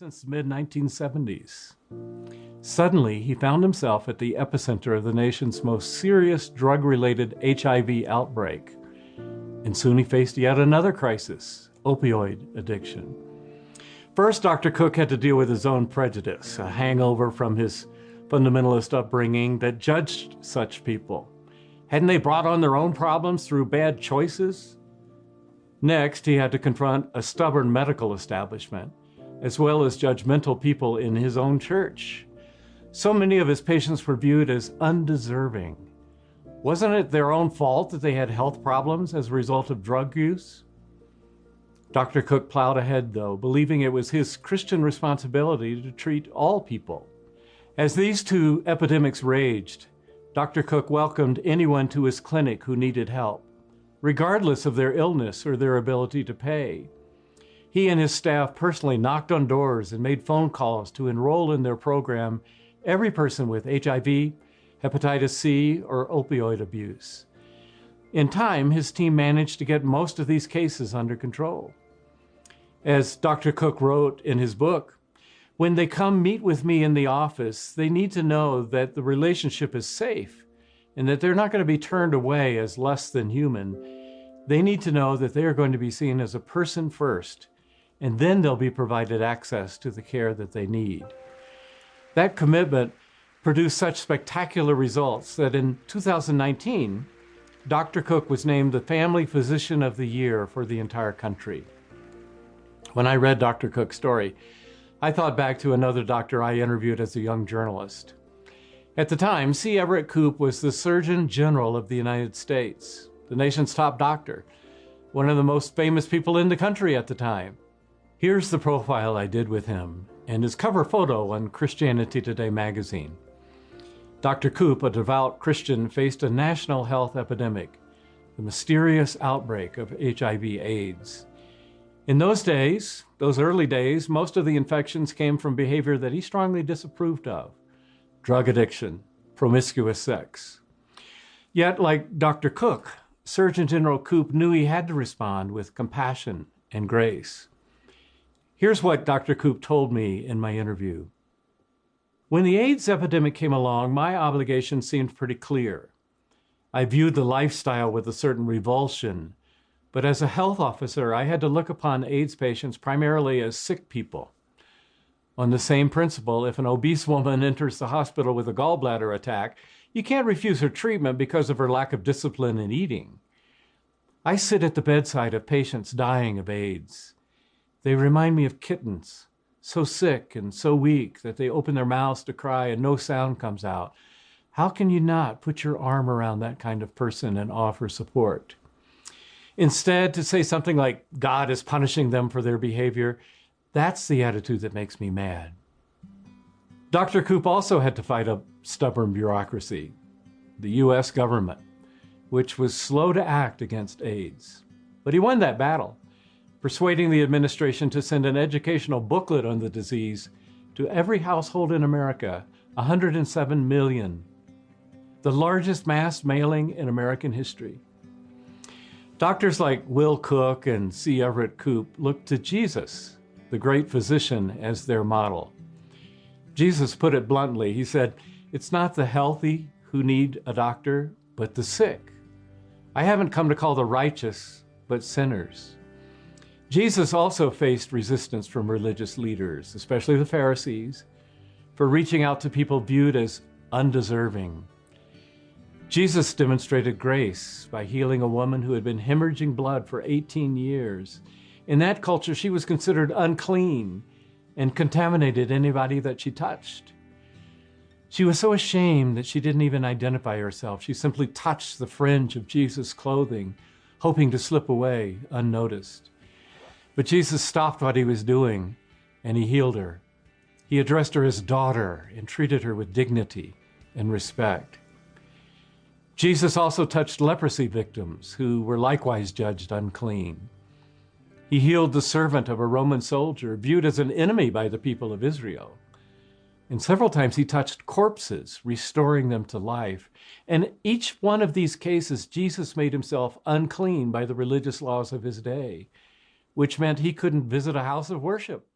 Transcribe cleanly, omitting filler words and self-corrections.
since the mid-1970s. Suddenly, he found himself at the epicenter of the nation's most serious drug-related HIV outbreak. And soon he faced yet another crisis, opioid addiction. First, Dr. Cook had to deal with his own prejudice, a hangover from his fundamentalist upbringing that judged such people. Hadn't they brought on their own problems through bad choices? Next, he had to confront a stubborn medical establishment, as well as judgmental people in his own church. So many of his patients were viewed as undeserving. Wasn't it their own fault that they had health problems as a result of drug use? Dr. Cook plowed ahead, though, believing it was his Christian responsibility to treat all people. As these two epidemics raged, Dr. Cook welcomed anyone to his clinic who needed help, regardless of their illness or their ability to pay. He and his staff personally knocked on doors and made phone calls to enroll in their program every person with HIV, hepatitis C, or opioid abuse. In time, his team managed to get most of these cases under control. As Dr. Cook wrote in his book, when they come meet with me in the office, they need to know that the relationship is safe and that they're not going to be turned away as less than human. They need to know that they are going to be seen as a person first, and then they'll be provided access to the care that they need. That commitment produced such spectacular results that in 2019, Dr. Cook was named the Family Physician of the Year for the entire country. When I read Dr. Cook's story, I thought back to another doctor I interviewed as a young journalist. At the time, C. Everett Koop was the Surgeon General of the United States, the nation's top doctor, one of the most famous people in the country at the time. Here's the profile I did with him and his cover photo on Christianity Today magazine. Dr. Koop, a devout Christian, faced a national health epidemic, the mysterious outbreak of HIV/AIDS. In those days, those early days, most of the infections came from behavior that he strongly disapproved of: drug addiction, promiscuous sex. Yet, like Dr. Cook, Surgeon General Koop knew he had to respond with compassion and grace. Here's what Dr. Koop told me in my interview. When the AIDS epidemic came along, my obligation seemed pretty clear. I viewed the lifestyle with a certain revulsion, but as a health officer, I had to look upon AIDS patients primarily as sick people. On the same principle, if an obese woman enters the hospital with a gallbladder attack, you can't refuse her treatment because of her lack of discipline in eating. I sit at the bedside of patients dying of AIDS. They remind me of kittens, so sick and so weak that they open their mouths to cry and no sound comes out. How can you not put your arm around that kind of person and offer support? Instead, to say something like, God is punishing them for their behavior, that's the attitude that makes me mad. Dr. Koop also had to fight a stubborn bureaucracy, the U.S. government, which was slow to act against AIDS. But he won that battle, persuading the administration to send an educational booklet on the disease to every household in America, 107 million, the largest mass mailing in American history. Doctors like Will Cook and C. Everett Koop looked to Jesus, the great physician, as their model. Jesus put it bluntly. He said, "It's not the healthy who need a doctor, but the sick. I haven't come to call the righteous, but sinners." Jesus also faced resistance from religious leaders, especially the Pharisees, for reaching out to people viewed as undeserving. Jesus demonstrated grace by healing a woman who had been hemorrhaging blood for 18 years. In that culture, she was considered unclean and contaminated anybody that she touched. She was so ashamed that she didn't even identify herself. She simply touched the fringe of Jesus' clothing, hoping to slip away unnoticed. But Jesus stopped what he was doing, and he healed her. He addressed her as daughter and treated her with dignity and respect. Jesus also touched leprosy victims who were likewise judged unclean. He healed the servant of a Roman soldier, viewed as an enemy by the people of Israel. And several times he touched corpses, restoring them to life. And each one of these cases, Jesus made himself unclean by the religious laws of his day, which meant he couldn't visit a house of worship.